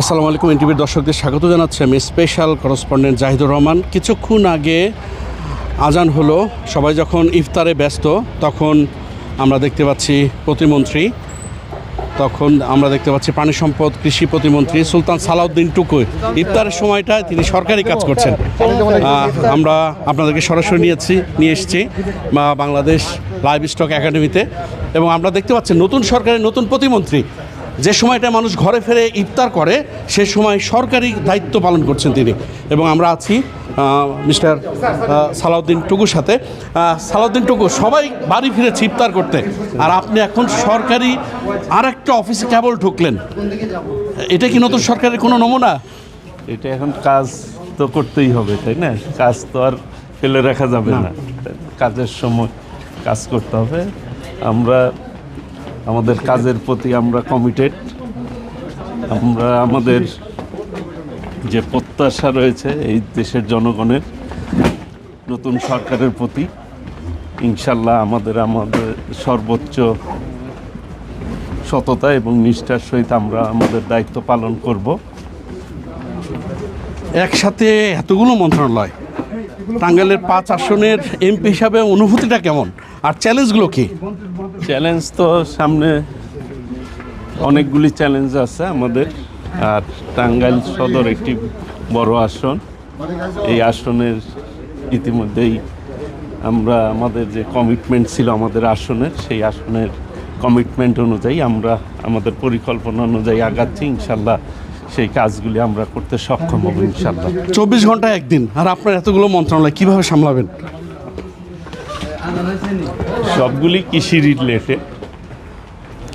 আসসালামু আলাইকুম। এনটিভির দর্শকদের স্বাগত জানাচ্ছি আমি স্পেশাল করেসপন্ডেন্ট জাহিদুর রহমান। কিছুক্ষণ আগে আজান হলো, সবাই যখন ইফতারে ব্যস্ত তখন আমরা দেখতে পাচ্ছি পানি সম্পদ কৃষি প্রতিমন্ত্রী সুলতান সালাউদ্দিন টুকু ইফতারের সময়টায় তিনি সরকারি কাজ করছেন। আমরা আপনাদেরকে সরাসরি নিয়ে এসেছি বাংলাদেশ লাইভ স্টক একাডেমিতে, এবং আমরা দেখতে পাচ্ছি নতুন সরকারের নতুন প্রতিমন্ত্রী যে সময়টা মানুষ ঘরে ফিরে ইফতার করে সে সময় সরকারি দায়িত্ব পালন করছেন তিনি, এবং আমরা আছি মিস্টার সালাউদ্দিন টুকুর সাথে। সালাউদ্দিন টুকু, সবাই বাড়ি ফিরেছে ইফতার করতে, আর আপনি এখন সরকারি আর একটা অফিসে কেবল ঢুকলেন, এটা কি নতুন সরকারের কোনো নমুনা? এটা এখন কাজ তো করতেই হবে, তাই না? কাজ তো আর ফেলে রাখা যাবে না, কাজের সময় কাজ করতে হবে। আমরা আমাদের কাজের প্রতি আমরা কমিটেড। আমরা আমাদের যে প্রত্যাশা রয়েছে এই দেশের জনগণের নতুন সরকারের প্রতি, ইনশাল্লাহ আমাদের সর্বোচ্চ সততা এবং নিষ্ঠার সহিত আমরা আমাদের দায়িত্ব পালন করব। একসাথে এতগুলো মন্ত্রণালয়, টাঙ্গাইলের 5 আসনের এমপি হিসাবে অনুভূতিটা কেমন, আর চ্যালেঞ্জগুলো কি? চ্যালেঞ্জ তো সামনে অনেকগুলি চ্যালেঞ্জ আছে আমাদের, আর টাঙ্গাইল সদর একটি বড় আসন। এই আসনের ইতিমধ্যেই আমরা আমাদের যে কমিটমেন্ট ছিল আমাদের আসনের, সেই আসনের কমিটমেন্ট অনুযায়ী আমরা আমাদের পরিকল্পনা অনুযায়ী আগাচ্ছি। ইনশাল্লাহ সেই কাজগুলি আমরা করতে সক্ষম হব ইনশাল্লাহ। 24 ঘন্টায় একদিন, আর আপনার এতগুলো মন্ত্রণালয় কীভাবে সামলাবেন? সবগুলি কৃষি রিলেটেড,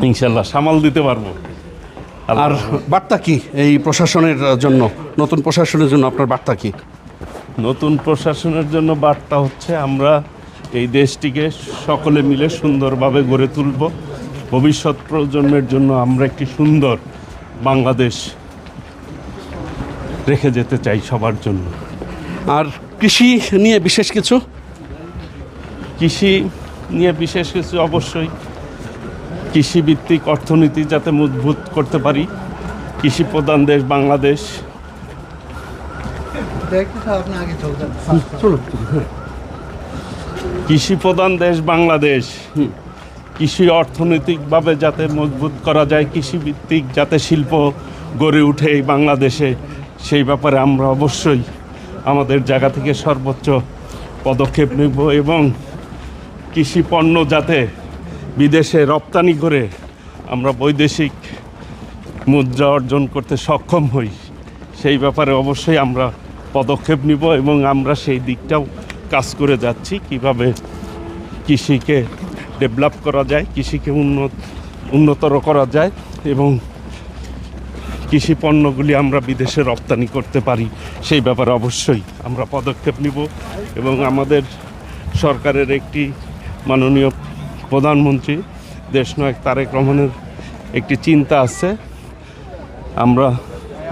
ইনশাল্লাহ সামাল দিতে পারবো। আর বার্তা কি এই প্রশাসনের জন্য, নতুন প্রশাসনের জন্য আপনার বার্তা কি? নতুন প্রশাসনের জন্য বার্তা হচ্ছে আমরা এই দেশটিকে সকলে মিলে সুন্দরভাবে গড়ে তুলব। ভবিষ্যৎ প্রজন্মের জন্য আমরা একটি সুন্দর বাংলাদেশ রেখে যেতে চাই সবার জন্য। আর কৃষি নিয়ে বিশেষ কিছু? কৃষি নিয়ে বিশেষ কিছু অবশ্যই, কৃষিভিত্তিক অর্থনীতি যাতে মজবুত করতে পারি। কৃষি প্রধান দেশ বাংলাদেশ, কৃষি প্রধান দেশ বাংলাদেশ, কৃষি অর্থনৈতিকভাবে যাতে মজবুত করা যায়, কৃষিভিত্তিক যাতে শিল্প গড়ে ওঠে এই বাংলাদেশে, সেই ব্যাপারে আমরা অবশ্যই আমাদের জায়গা থেকে সর্বোচ্চ পদক্ষেপ নেব, এবং কৃষি পণ্য যাতে বিদেশে রপ্তানি করে আমরা বৈদেশিক মুদ্রা অর্জন করতে সক্ষম হই, সেই ব্যাপারে অবশ্যই আমরা পদক্ষেপ নিব, এবং আমরা সেই দিকটাও কাজ করে যাচ্ছি। কিভাবে কৃষিকে ডেভেলপ করা যায়, কৃষিকে উন্নতর করা যায়, এবং কৃষি পণ্যগুলি আমরা বিদেশে রপ্তানি করতে পারি, সেই ব্যাপারে অবশ্যই আমরা পদক্ষেপ নিব। এবং আমাদের সরকারের একটি মাননীয় প্রধানমন্ত্রী দেশনায়ক তারেক রহমানের একটি চিন্তা আছে। আমরা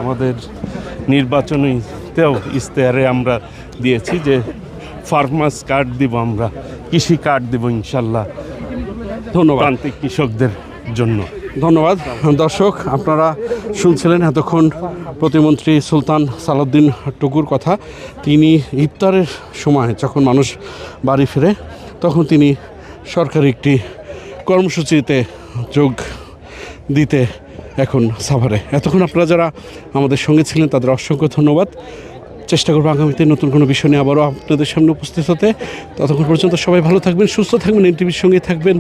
আমাদের নির্বাচনীতেও ইশতেহারে আমরা দিয়েছি যে ফার্মার্স কার্ড দিব, আমরা কৃষি কার্ড দিব ইনশাল্লাহ, ধন্যবাদ প্রান্তিক কৃষকদের জন্য। ধন্যবাদ। দর্শক, আপনারা শুনছিলেন এতক্ষণ প্রতিমন্ত্রী সুলতান সালাউদ্দিন টুকুর কথা। তিনি ইফতারের সময় যখন মানুষ বাড়ি ফিরে তখন তিনি সরকারি একটি কর্মসূচিতে যোগ দিতে এখন সাভারে। এতক্ষণ আপনারা যারা আমাদের সঙ্গে ছিলেন তাদের অসংখ্য ধন্যবাদ। চেষ্টা করবো আগামীতে নতুন কোনো বিষয় নিয়ে আবারও আপনাদের সামনে উপস্থিত হতে। ততক্ষণ পর্যন্ত সবাই ভালো থাকবেন, সুস্থ থাকবেন, এনটিভির সঙ্গে থাকবেন।